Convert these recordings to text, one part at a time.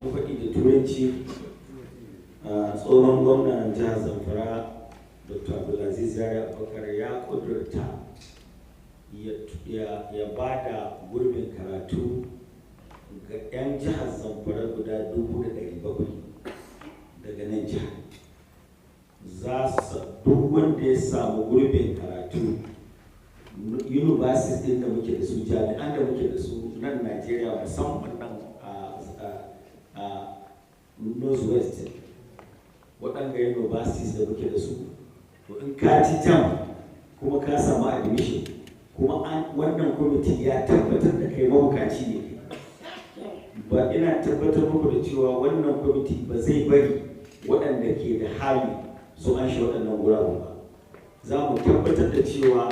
faɗi da turanci tsohon gwamnan jihar Zamfara Dr. Abdulaziz Yari ya ƙudurta ya ba da gurbin karatu ga 'yan jihar Zamfara guda 700,000 daga nan jihar. Duk wanda ya samu gurbin karatu universities din da muke da su, jami'an da muke da su nan Najeriya, musamman nan Northwest, waɗanda universities da muke da su, to in ka ci jam kuma ka samu admission kuma wannan kwamiti ya tabbatar da kai mabukaci ne, ba ina tabbatar muku da cewa wannan kwamiti ba zai bari waɗanda ke da hali su an shi waɗannan gurabu ba. Za mu tabbatar da cewa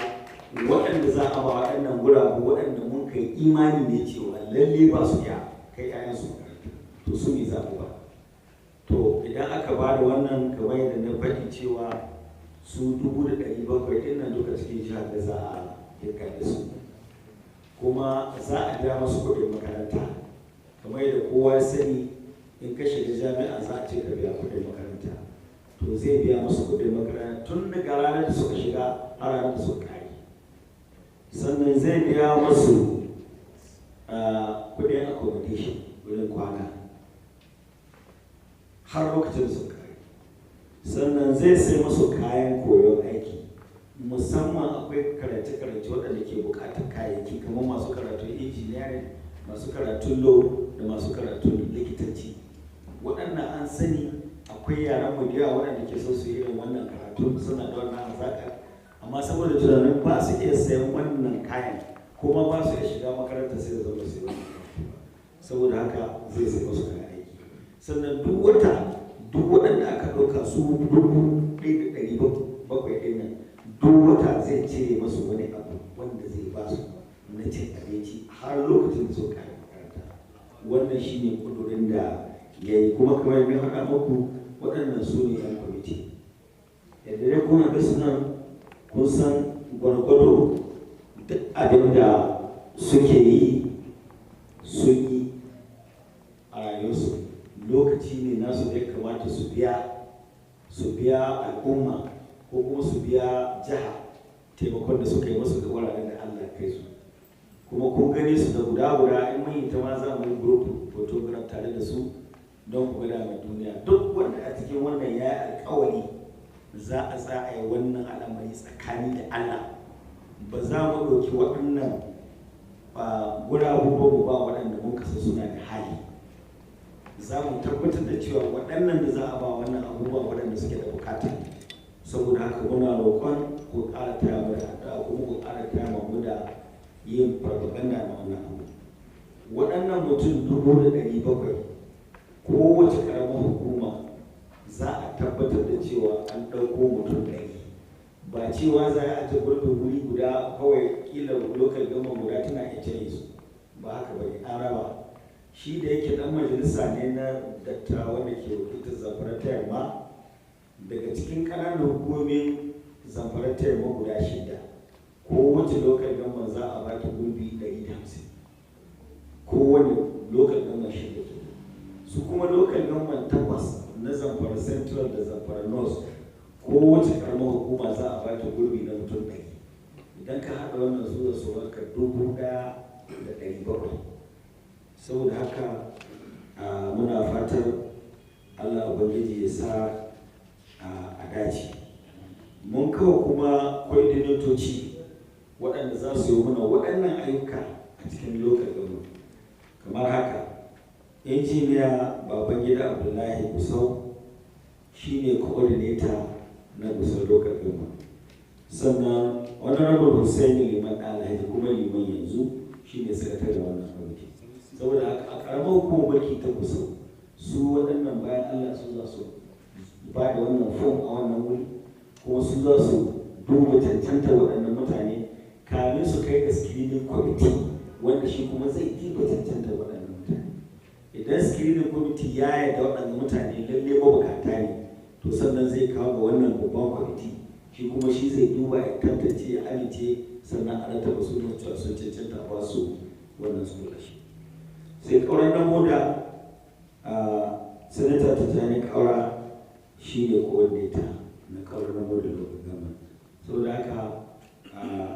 waɗanda za a ba waɗannan gurabu waɗanda mun kai imani ne cewa lalle ba su iya kai 'ya'yansu makaranta, to su ne za mu ba. To idan aka ba da wannan, kamar yadda na faɗi cewa su 700,000 ɗin nan duka cikin jihar da za a girka da su, kuma za a biya masu kuɗin makaranta. Kamar yadda kowa ya sani, in ka shiga jami'a za a ce ka biya kuɗin makaranta, to zai biya masu kuɗin makaranta tun daga ranar da suka shiga har ranar da suka kare. Sannan zai biya masu kuɗin accommodation, wurin kwana har lokacin da suka kare. Sannan zai sai masu kayan koyon aiki, musamman akwai karance-karance waɗanda ke buƙatar kayayyaki, kamar masu karatun engineering, masu karatun law da masu karatun likitanci. Waɗannan an sani akwai yaran mu da yawa waɗanda ke so su yi irin wannan karatu, suna da wannan hazaƙa, amma saboda tunanin ba su iya sayan wannan kayan kuma ba su iya shiga makaranta, sai da zama su yi saboda haka zai sai masu kayan aiki. Sannan duk wata, duk waɗanda aka ɗauka su 1,700 ɗin nan, duk wata zai cire masu wani abu wanda zai ba su na cin abinci har lokacin da suka kare makaranta. Wannan shi ne ƙudurin da ya yi, kuma kamar yadda faɗa muku, waɗannan su ne 'yan kwamiti. Yadda dai kuma ga sunan kun san gwargwado duk abin da suke yi sun yi a rayuwarsu. Lokaci ne nasu da ya kamata su biya al'umma ko kuma su biya jiha taimakon da suka yi masu da wuraren da Allah ya kai su. Kuma kun gane su da guda in mun yi ta ma za mu yi group photograph tare da su don ku gada mai duniya. Duk wanda a cikin wannan ya yi alkawari za a tsaya wannan al'amari tsakani da Allah. Ba za mu ɗauki waɗannan gurabu ba waɗanda mun kasa suna da hali. Za mu tabbatar da cewa waɗannan da za a ba wannan abubuwa waɗanda suke da bukata. Saboda haka muna roƙon ku ƙara taya mu da addu'a, kuma ku ƙara taya mu da yin propaganda na wannan abu. Waɗannan mutum 700,000, kowace ƙaramar hukuma za a tabbatar da cewa an ɗauko mutum 100. Ba cewa za a ajiye gurbin wuri guda kawai, kila local government guda tana iya cire su, ba haka ba ne, an raba. Shi da yake ɗan majalisa ne na dattawa da ke wakiltar Zamfara ta Yamma, daga cikin ƙananan hukumomin Zamfara ta Yamma guda 6, kowace local government za a baki gurbi 150, kowane local government 6. Su kuma local government 8 na Zamfara Central da Zamfara North, kowace ƙaramar hukuma za a baki gurbi na mutum 100. Idan ka haɗa wannan zuwa su baka 1,700. Saboda haka muna fatar Allah Ubangiji ya sa a dace. Mun kawo kuma coordinatoci waɗanda za su yi mana waɗannan ayyuka a cikin local government, kamar haka: injiniya Babangida Abdullahi Gusau shi ne coordinator na Gusau local government. Sannan honorable Hussaini Liman Alhaji, kuma liman yanzu, shi ne sakataren wannan kwamiti. Saboda a ƙaramar hukumar mulki ta Gusau, su waɗannan bayan Allah su za su ba da wannan fom a wannan wuri, kuma su za su duba cancanta waɗannan mutane kamin su kai ga screening committee, wanda shi kuma zai duba cancanta waɗannan mutane. Idan screening committee ya yarda waɗannan mutane lalle mabukata ne, to sannan zai kawo ga wannan babban committee, shi kuma shi zai duba ya tantance ya amince, sannan a rattaba su da cewa sun cancanta ba su wannan scholarship. Sai ƙauran namo da Sanata Tijjani Kaura shi ne coordinator na Kaura na Board Local Government. Saboda haka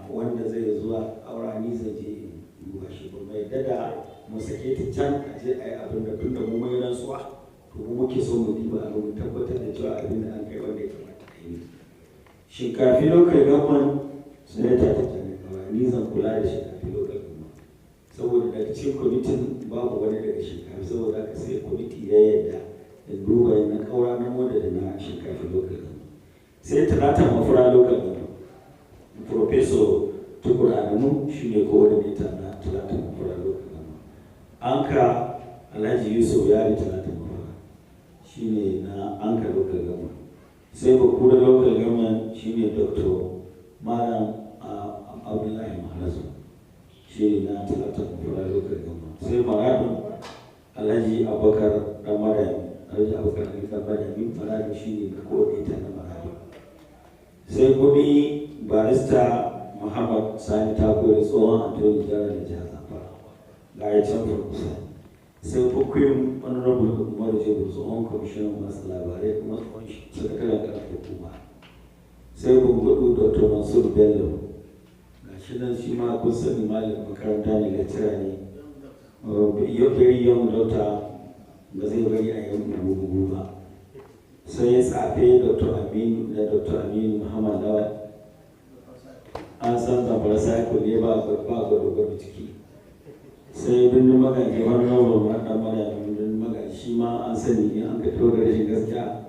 wanda zai zuwa Kaura ni zai je in duba shi ba mai dada mu sake ta can a je a yi abin da tun da mu mai rantsuwa to mu muke so mu diba a mu tabbatar da cewa abin da an kai wanda ya kamata a yi. Shinkafi Local Government Sanata Tijjani Kaura ni zan kula da Shinkafi Local Government saboda daga cikin kwamitin babu wani daga Shinkafi, saboda haka sai kwamiti ya yarda da duba na Kaura na Moda da na Shinkafi Local Government. Sai Talata Mafura Local Government Professor Tukur Adamu shi ne coordinator na Talata Mafura Local Government. Anka Alhaji Yusuf Yari Talata Mafura shi ne na Anka Local Government. Sai Bakura Local Government shi ne Dr. Malam Abdullahi Maharazu shi ne na Talata Mafura Local Government. Sai Maradun Alhaji Abubakar Ramadani, Alhaji Abubakar Ramadani Maradun shi ne na coordinator na Maradun. Sai Gobe Barista Muhammad Sani Takuri tsohon Antoni Jara da jihar Zamfara ga ya can farkusa. Sai Bukwim Honorable Umaru Jebu tsohon kwamishinan masu labarai kuma tsohon sakataren karfe kuma. Sai Bungudu Dr. Mansur Bello ga shi nan shi ma kun sani malamin makaranta ne, lecturer ne. Very young doctor ba zai bari a yi bugu ba. Sai Tsafe Dr. Aminu da Dr. Aminu Muhammad Lawal an san Zamfara cycle ne ba gwada ciki. Sai birnin magaji wani rawar ɗan mara birnin magaji shi ma an sani in an ka fito da rashin gaskiya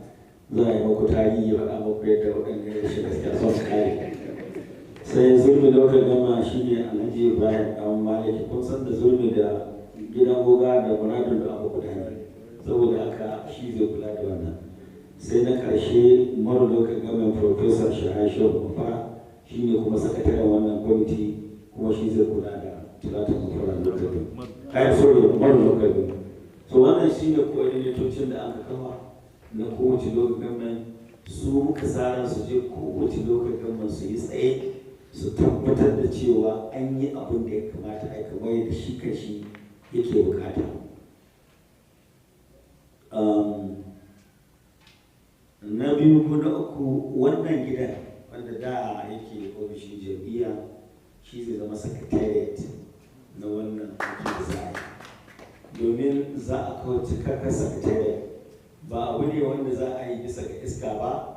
za a yi maku tarihi ya faɗa maku yadda waɗanda rashin gaskiya son kare. Sai Zulmi Local Government shi ne Alhaji Ibrahim ɗan Maliki, kun san da Zulmi da gidan goga da muradun da abu guda ne, saboda haka shi zai kula da wannan. Sai na ƙarshe Umaru Local Government Professor Shahashu Mufara shi ne kuma sakataren wannan kwamiti kuma shi zai kula da Talata Mafura Local Government. Umaru Local Government. So wannan shi ne coordinatocin da aka kafa na kowace Local Government, su muka tsara su je kowace Local Government su yi tsaye su tabbatar da cewa an yi abin da ya kamata a kamar yadda shi kashi yake bukata. Na biyu ko na uku, wannan gidan wanda da yake ofishin jam'iyya shi zai zama secretariat na wannan aiki da za a yi, domin za a kawo cikakken secretariat. Ba abu ne wanda za a yi bisa ga iska ba,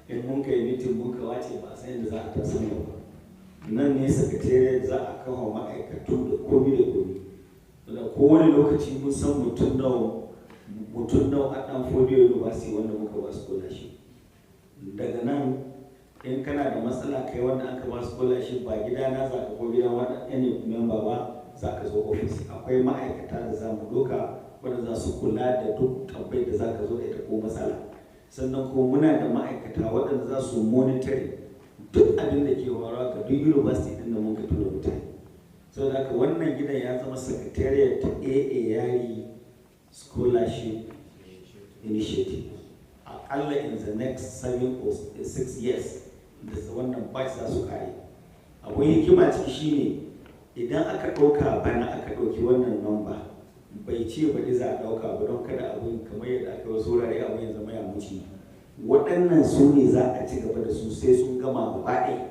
in mun kai mitin mun kawace ba sai yadda za a tasar ba. Nan ne secretariat za a kawo ma'aikatu da komi da komi, da kowane lokaci mun san mutum nawa a ɗan Fodiyo University wanda muka ba su scholarship. Daga nan in kana da matsala kai wanda aka ba su scholarship ba gidana za ka ko gidan wani member ba, za ka zo ofis. Akwai ma'aikata da za mu doka wanda za su kula da duk tabbai da za ka zo da ita ko matsala. Sannan ko muna da ma'aikata waɗanda za su monitor duk abin da ke faruwa ga duk university ɗin da mun ka tura mutane. Saboda haka wannan gidan ya zama secretariat ta AA Yari Scholarship Initiative. Akalla in the next 7 or 6 years da wannan batch za su kare. Abun hikima ciki shine idan aka ɗauka bana aka ɗauki wannan number, bai ce baɗi za a ɗauka ba don kada abun kamar yadda aka wasu wurare abun ya zama ya muci. Waɗannan su ne za a ci gaba da su sai sun gama gaba ɗaya.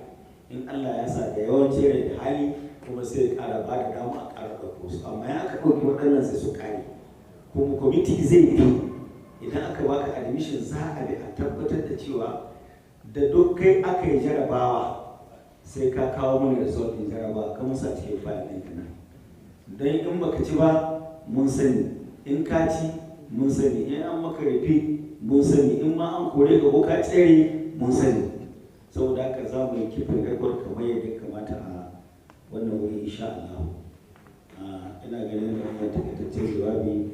In Allah ya sa da yawanci rai da hali kuma sai ya ƙara ba da dama a ƙara ɗauko su. Amma ya aka ɗauki waɗannan sai su kare. Kuma kwamiti zai bi idan aka baka admission za a bi a tabbatar da cewa da duk kai aka yi jarabawa sai ka kawo mana result din jarabawa ka musa cikin file ɗin nan. Don in baka ci ba mun sani, in ka ci mun sani, in an maka repeat mun sani, in ma an kore ka ko ka tsere mun sani. Saboda haka za mu yi kifin record kamar yadda kamata a wannan wuri insha Allah. Ina ganin da wannan takaitaccen jawabi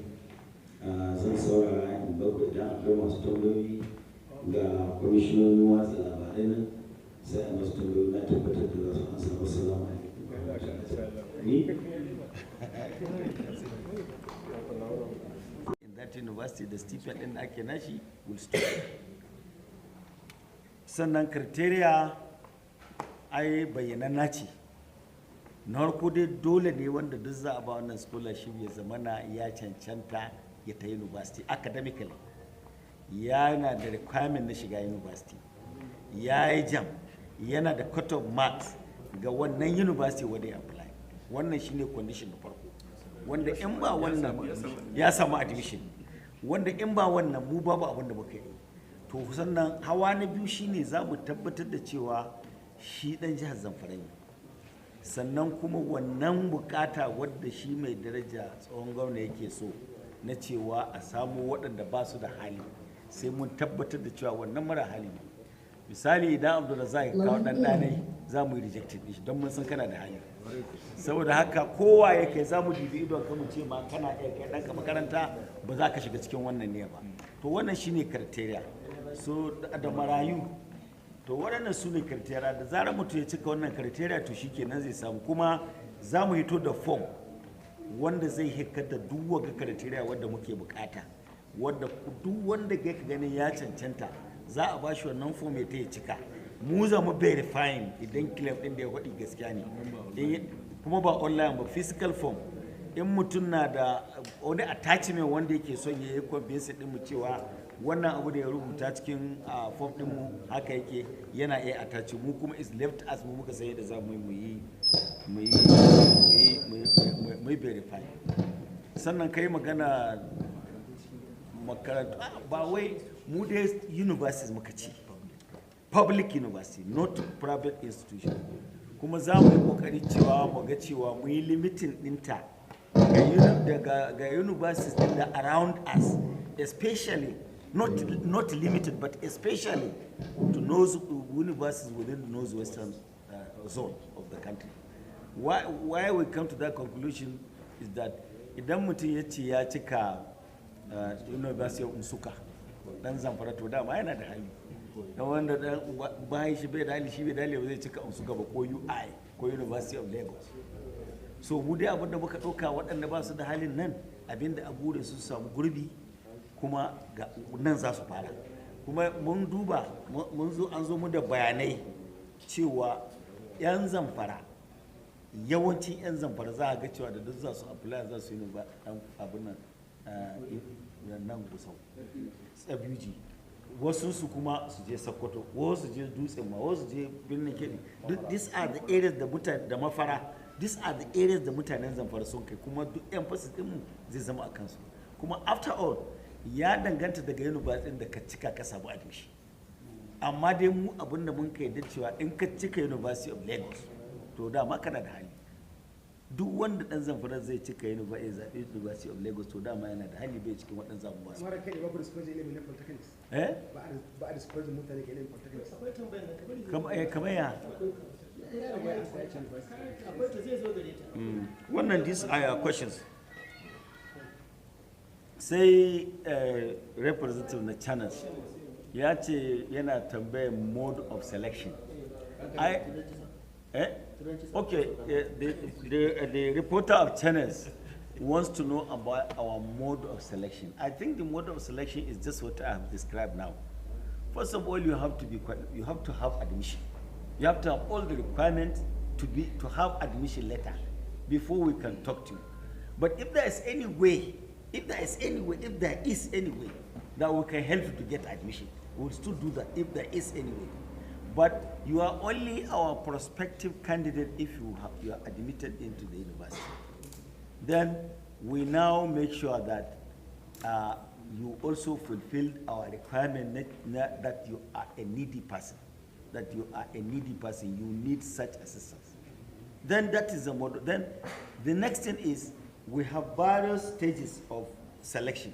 zan saurara in bakwai idan akwai masu tambayoyi ga kwamishinonin watsa labarai nan sai a masu tambayoyi na tabbatar da za su ansa. Wassalamu alaikum. In that university the stipend din ake nashi will stop. Sannan criteria ai bayyananna ce. Na farko dai dole ne wanda duk za a ba wannan scholarship ya zamana ya cancanta ya ta university academically, yana da requirement na shiga university, ya yi jam, yana da cut of marks ga wannan university wanda ya apply. Wannan shine condition na farko, wanda in ba wannan ya samu admission, wanda in ba wannan mu babu abin da muka yi. To sannan hawa na biyu shine za mu tabbatar da cewa shi dan jihar Zamfara ne, sannan kuma wannan bukata wadda shi mai daraja tsohon gwamna yake so na cewa a samu waɗanda ba su da hali, sai mun tabbatar da cewa wannan mara hali ne. Misali idan Abdulrazak kawo dan ɗanai za mu yi rejected shi don mun san kana da hali, saboda haka kowa ya kai za mu dubi idon ka mu ce ma kana iya kai ɗanka makaranta ba za ka shiga cikin wannan ne ba. To wannan shine criteria. So da marayu, to waɗannan su ne criteria. Da zarar mutum ya cika wannan criteria to shikenan zai samu. Kuma za mu hito da form wanda zai hikar da duk wanga criteria wanda muke bukata, wanda duk wanda ka ganin ya cancanta za a bashi wannan form ya cika. Mu za mu verifying idan claim din da ya faɗi gaskiya ne, kuma ba online ba, physical form. In mutum na da wani attachment wanda yake son ya yi convince din mu cewa wannan abu da ya rubuta cikin form din mu haka yake, yana iya attach. Mu kuma is left as mu muka sai da za mu yi verify. Sannan kai magana makarantu, ba wai mu dai universities muka ci, public university, not private institution. Kuma za mu yi kokari cewa mu ga cewa mu yi limiting ɗinta ga universities din da around us, especially not limited but especially to those universities within the northwestern zone of the country. Why we come to that conclusion is that idan mutum ya ce ya cika University of Nsuka dan Zamfara, to dama yana da hali, na wanda dan bayan shi bai da hali, shi bai da hali ba zai cika Nsuka ba ko UI ko University of Lagos. So mu dai abinda muka ɗauka waɗanda ba su da halin nan, abinda a burin su samu gurbi kuma ga nan za su fara. Kuma mun duba an zo mu da bayanai cewa 'yan Zamfara, yawancin 'yan Zamfara za a ga cewa da duk za su apply za su yi abin nan Gusau, Abuji, wasu su kuma su je Sokoto, wasu su je Dutsen ma, wasu su je Birnin Kebbi. These are the areas da mutane da mafara, these are the areas da mutanen Zamfara sun kai, kuma duk emphasis din mu zai zama a kansu. Kuma after all ya danganta daga university da ka cika ka samu admission. Amma dai mu abinda mun kai da cewa in ka cika University of Lagos to dama kana da hali. Duk wanda dan Zamfara zai cika University of Lagos to dama yana da hali, bai cikin waɗannan zabuwa. Mara kai ba ku discourage ilimin polytechnics. Ba a discourage mutane ga ilimin polytechnics. Akwai tambayar da kamar ya wannan, these are your questions. Sai representative na channels ya ce yana tambayar mode of selection. Okay, the reporter of channels wants to know about our mode of selection. I think the mode of selection is just what I have described now. First of all, you have to have admission. You have to have all the requirements to have admission letter before we can talk to you. But if there is any way that we can help you to get admission, we will still do that if there is any way. But you are only our prospective candidate if you are admitted into the university. Then we now make sure that you also fulfill our requirement that you are a needy person. You need such assistance. Then that is the model. Then the next thing is we have various stages of selection.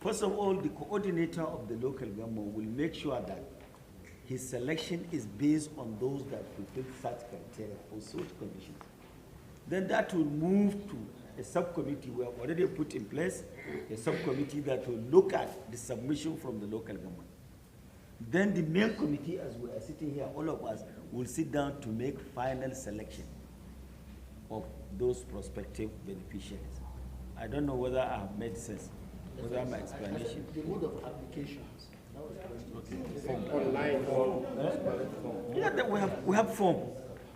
First of all, the coordinator of the local government will make sure that his selection is based on those that fulfill such criteria or such conditions. Then that will move to a subcommittee we have already put in place, a subcommittee that will look at the submission from the local government. Then the main committee, as we are sitting here, all of us will sit down to make final selection of those prospective beneficiaries. I don't know whether I have made sense. Was that my explanation? The mode of applications. Online form. Yeah, that we have form,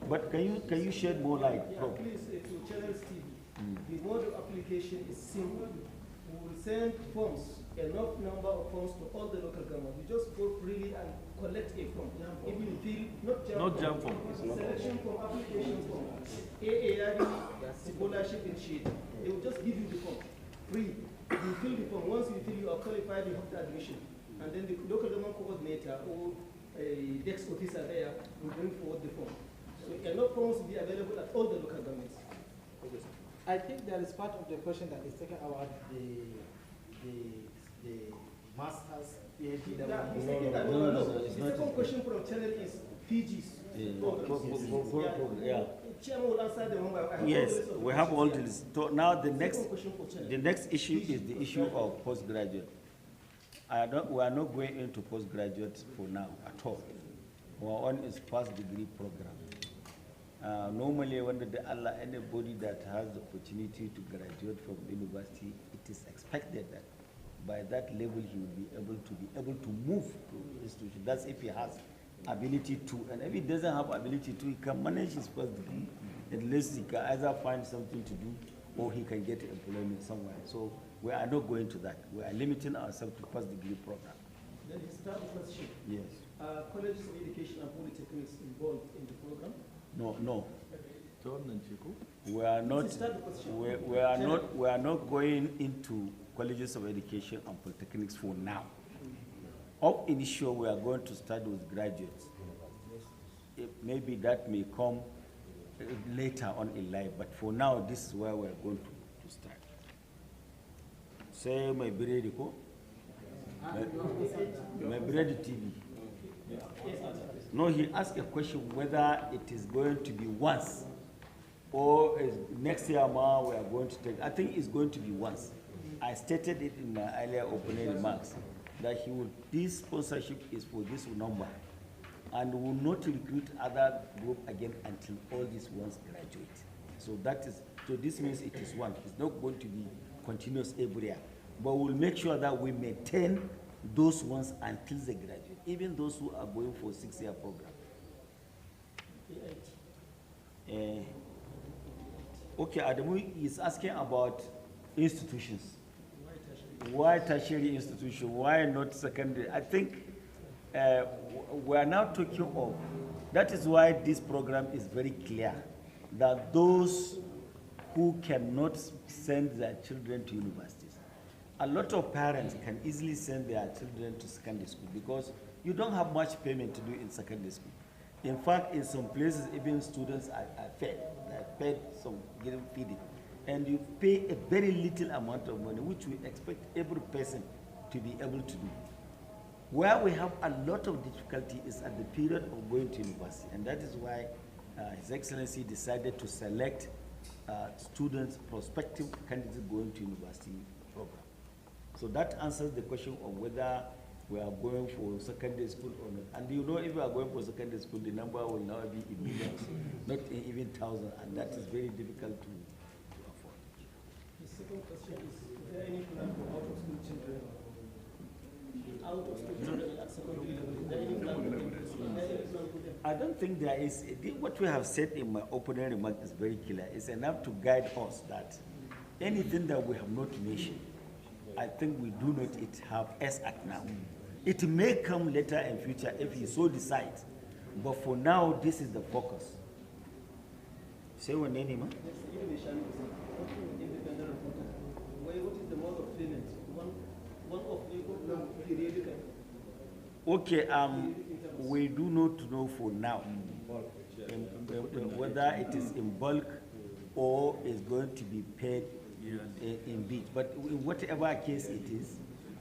but can you shed more light? Yeah, please, to Channels TV, the mode of application is simple. We will send forms, enough number of forms to all the local governments. You just go freely and collect a form. If you feel, not jam form, selection form, application form, Yari, scholarship in shade. They will just give you the form, free. You fill the form. Once you fill, you are qualified, you have the admission. And then the local government coordinator or a desk officer there will bring forward the form. So enough forms will be available at all the local governments. I think there is part of the question that is taken about the master's PhD. The second question from channel is Fiji's Yeah. Chairman will answer the one by Yes, we have all this. So now the next issue is the issue of postgraduate. We are not going into postgraduate for now at all. Our one is first degree program. Normally, when anybody that has the opportunity to graduate from university, it is expected that by that level he will be able to move to institution. That's if he has ability to, and if he doesn't have ability to, he can manage his first degree. At least he can either find something to do or he can get employment somewhere. So we are not going to that. We are limiting ourselves to first degree program. Then his third question. Yes. Colleges of education and polytechnics involved in the program? No. We are not. We are not going into colleges of education and polytechnics for now. Up initial, we are going to start with graduates. Maybe that may come later on in life, but for now, this is where we are going to start. Say my bread, my bread TV. No, he asked a question whether it is going to be once or is next year we are going to take. I think it's going to be once. I stated it in my earlier opening remarks that this sponsorship is for this number and will not recruit other group again until all these ones graduate. So this means it is one. It's not going to be continuous every year, but we'll make sure that we maintain those ones until they graduate, even those who are going for a 6-year program. Okay, Adamu is asking about institutions. Why tertiary institution? Why not secondary? I think we are now talking of, that is why this program is very clear, that those who cannot send their children to universities, a lot of parents can easily send their children to secondary school because you don't have much payment to do in secondary school. In fact, in some places, even students are fed. They're fed some getting feeding. And you pay a very little amount of money, which we expect every person to be able to do. Where we have a lot of difficulty is at the period of going to university. And that is why His Excellency decided to select students, prospective candidates going to university program. So that answers the question of whether we are going for secondary school or not. And you know, if we are going for secondary school, the number will now be in millions, not in even thousands, and that is very difficult to afford. The second question is there any plan for out-of-school children? Out-of-school children at secondary level, is there any plan for them? I don't think there is. What we have said in my opening remark is very clear. It's enough to guide us that anything that we have not mentioned, I think we do not have as at now. It may come later in future if he so decides, but for now, this is the focus. Say what name, man? What is the mode of payment? One of periodical. Okay, we do not know for now whether it is in bulk or is going to be paid in bit. But in whatever case it is,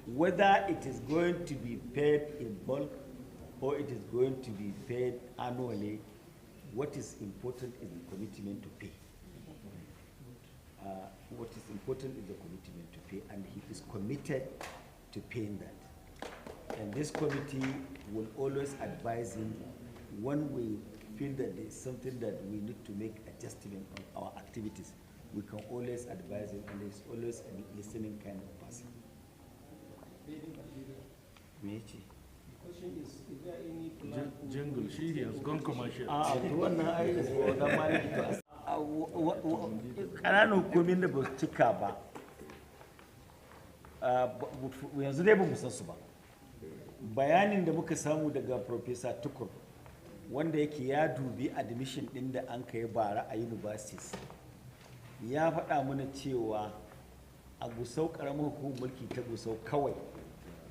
whether it is going to be paid in bulk or it is going to be paid annually, what is important is the commitment to pay. What is important is the commitment to pay, and he is committed to paying that. And this committee will always advise him when we feel that there is something that we need to make adjustment on our activities. We can always advise him, and he's always a listening kind of person. The question is there any plan? Jungle, she has gone commercial. Ƙananan hukumin da ba su cika ba, yanzu dai ba mu san su ba. Bayanin da muka samu daga Professor Tukur wanda yake ya dubi admission ɗin da an kai bara a universities ya faɗa mana cewa a Gusau ƙaramar hukumar mulki ta Gusau kawai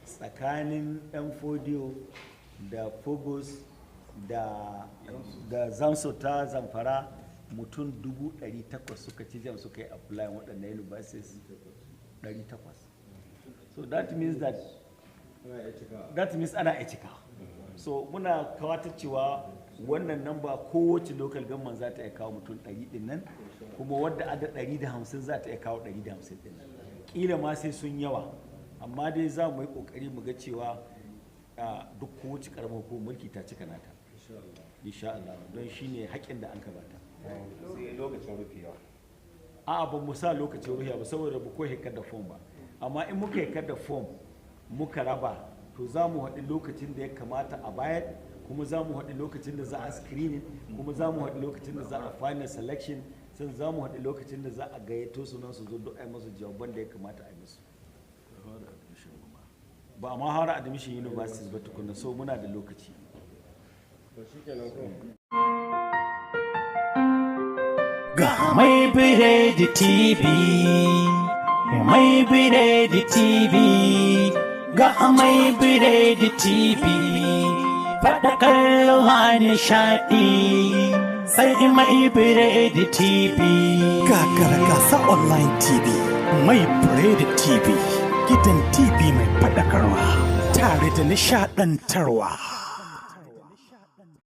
tsakanin ɗan fodiyo da Fogos da Zamso ta Zamfara mutum 800 suka ci jam suka yi apply waɗannan universities 800. So that means ana iya cika. So muna kawatar cewa wannan namba kowace local government za ta iya kawo mutum 100 din nan, kuma wadda ada 150 za ta iya kawo 150 din nan. Kila ma sai sun yawa, amma dai za mu yi kokari mu ga cewa duk kowace karamar hukumar mulki ta cika nata. Insha Allah, don shine haƙƙin da an kabata. Sai lokacin rufewa. A'a ba mu sa lokacin rufewa ba saboda ba ko hekar da form ba. Amma in muka hekar da form muka raba, to za mu haɗi lokacin da ya kamata a bayar, kuma za mu haɗi lokacin da za a screening, kuma za mu haɗi lokacin da za a final selection, sai za mu haɗi lokacin da za a gayyato su nan su zo duk ai masu jawaban da ya kamata a yi musu. Ba ma har admission universities ba tukuna, so muna da lokaci. Ga mai biredi TV, mai biredi TV, ga mai biredi TV, faɗakarwa nishaɗi, sai mai biredi TV. Gagara gasa online TV, mai biredi TV, gidan TV mai faɗakarwa, tare da nishaɗantarwa.